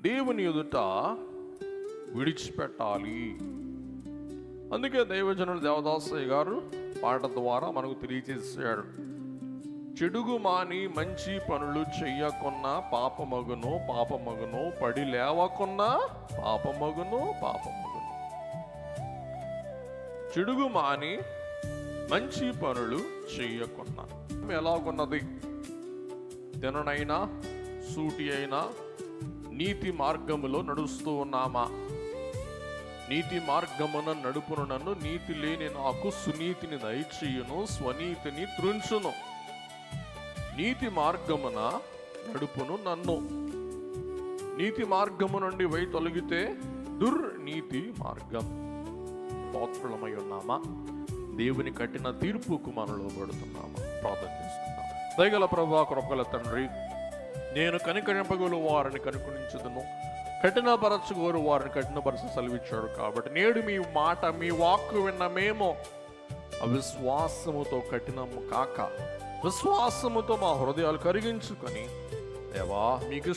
దేవుని ఎదుట విడిచిపెట్టాలి. అందుకే దైవజనుడు దేవదాసయ్య గారు పాట ద్వారా మనకు తెలియజేశాడు. చెడుగు మాని మంచి పనులు చెయ్యకున్నా పాపమగును, పాపమగును, పడి లేవకున్నా పాపమగును, పాపమగును. చెడుగు మాని మంచి పనులు చెయ్యకున్నా ఎలాగున్నది? తిననైనా సూటి అయినా నీతి మార్గములో నడుస్తూ ఉన్నామా? నీతి మార్గమున నడుపును నన్ను, నీతి లేని నాకు సునీతిని దయచేయును, స్వనీతిని త్రుంచును. నీతి మార్గమున నడుపును నన్ను. నీతి మార్గము నుండి వై తొలగితే దుర్నీతి మార్గం. పాత్రులమై ఉన్నామా? దేవుని కట్టిన తీర్పుకు మనలో పడుతున్నామా? ప్రార్థన చేసుకుందాం. దయగల ప్రభువా, కృపగల తండ్రి, నేను కనికరింపగలు వారిని కనుకరించదును, కఠినపరచుగోరు వారిని కఠినపరచ సెలవిచ్చాడు. కాబట్టి నేడు మీ మాట, మీ వాక్కు విన్న మేము అవిశ్వాసముతో కఠినము కాక విశ్వాసముతో మా హృదయాలు కరిగించుకొని, దేవా మీకు